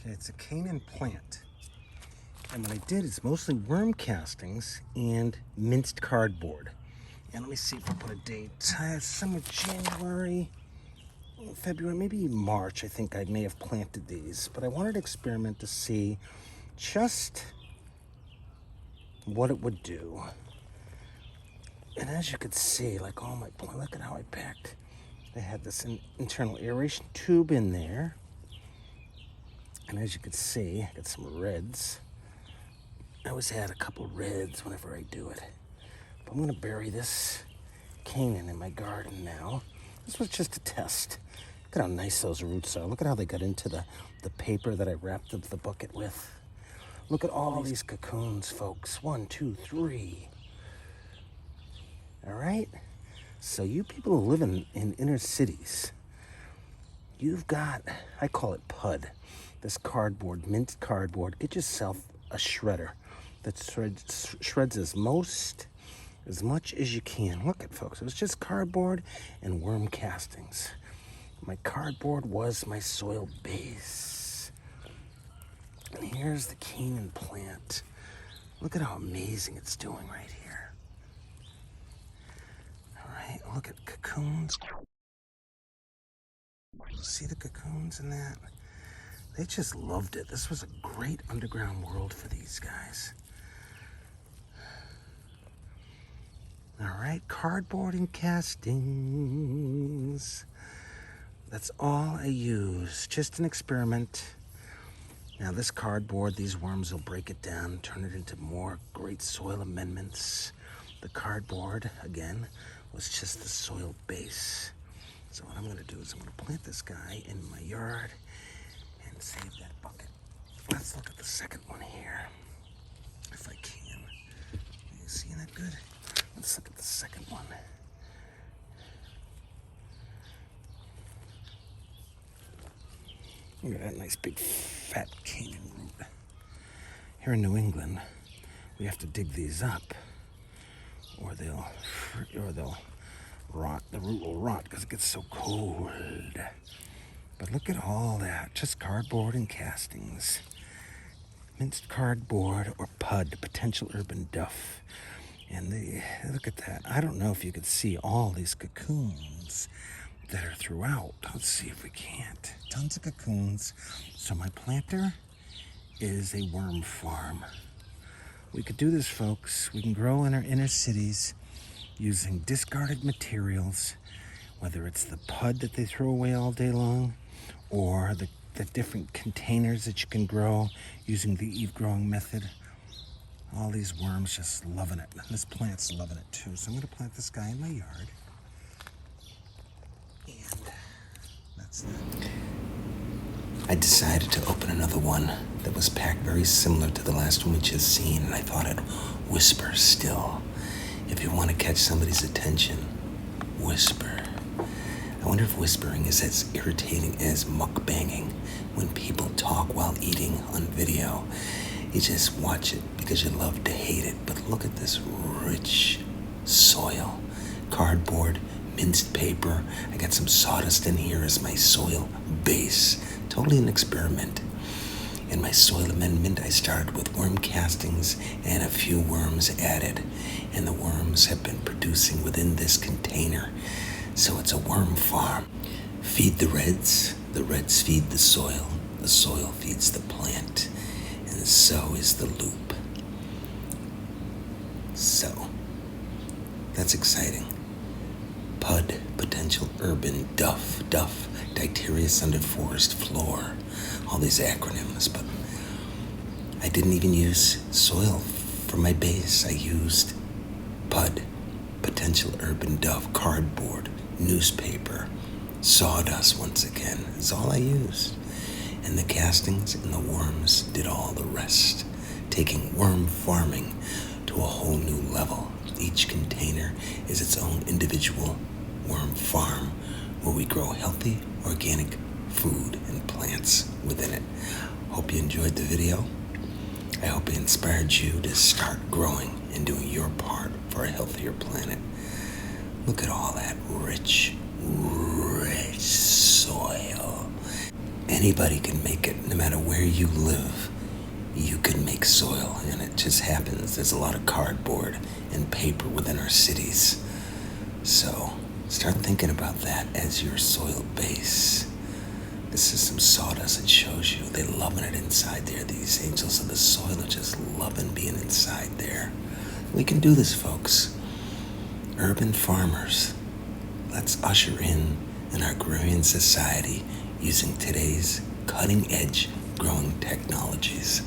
Okay, it's a Canna plant. And what I did is mostly worm castings and minced cardboard. And let me see if I put a date. Somewhere January, February, maybe March, I think I may have planted these. But I wanted to experiment to see just what it would do. And as you could see, like all my plants, look at how I packed. They had this internal aeration tube in there. And as you can see, I got some reds. I always add a couple reds whenever I do it. But I'm gonna bury this Canna in my garden now. This was just a test. Look at how nice those roots are. Look at how they got into the paper that I wrapped up the bucket with. Look at all these cocoons, folks. 1, 2, 3. All right? So you people who live in inner cities, you've got, I call it PUD, this cardboard, mint cardboard. Get yourself a shredder that shreds as much as you can. Look at, folks, it was just cardboard and worm castings. My cardboard was my soil base. And here's the Canna plant. Look at how amazing it's doing right here. All right, look at cocoons. See the cocoons in that? They just loved it. This was a great underground world for these guys. All right, cardboard and castings. That's all I use, just an experiment. Now this cardboard, these worms will break it down, turn it into more great soil amendments. The cardboard, again, was just the soil base. So what I'm gonna do is I'm gonna plant this guy in my yard and save that bucket. Let's look at the second one here, if I can. Are you seeing that good? Let's look at the second one. Look at that nice big fat Canna root. Here in New England, we have to dig these up, or they'll rot. The root will rot because it gets so cold. But look at all that, just cardboard and castings. Minced cardboard or PUD, potential urban duff. And look at that. I don't know if you could see all these cocoons that are throughout. Let's see if we can't. Tons of cocoons. So my planter is a worm farm. We could do this, folks. We can grow in our inner cities using discarded materials, whether it's the PUD that they throw away all day long, or the different containers that you can grow using the eave growing method. All these worms just loving it. This plant's loving it too. So I'm gonna plant this guy in my yard. And that's that. I decided to open another one that was packed very similar to the last one we just seen, and I thought I'd whisper still. If you want to catch somebody's attention, whisper. I wonder if whispering is as irritating as mukbanging, when people talk while eating on video. You just watch it because you love to hate it. But look at this rich soil. Cardboard, minced paper. I got some sawdust in here as my soil base. Totally an experiment. In my soil amendment, I started with worm castings and a few worms added. And the worms have been producing within this container. So it's a worm farm. Feed the reds feed the soil feeds the plant. And so is the loop. So, that's exciting. PUD, potential urban duff, Dicterius under forest floor. All these acronyms, but I didn't even use soil for my base. I used PUD, potential urban duff, cardboard, newspaper, sawdust once again. Is all I used. And the castings and the worms did all the rest, taking worm farming to a whole new level. Each container is its own individual worm farm where we grow healthy, organic food and plants within it. Hope you enjoyed the video. I hope it inspired you to start growing and doing your part for a healthier planet. Look at all that rich soil. Anybody can make it, no matter where you live. You can make soil, and it just happens. There's a lot of cardboard and paper within our cities. So start thinking about that as your soil base. This is some sawdust. It shows you they're loving it inside there. These angels of the soil are just loving being inside there. We can do this, folks. Urban farmers, let's usher in an agrarian society using today's cutting-edge growing technologies.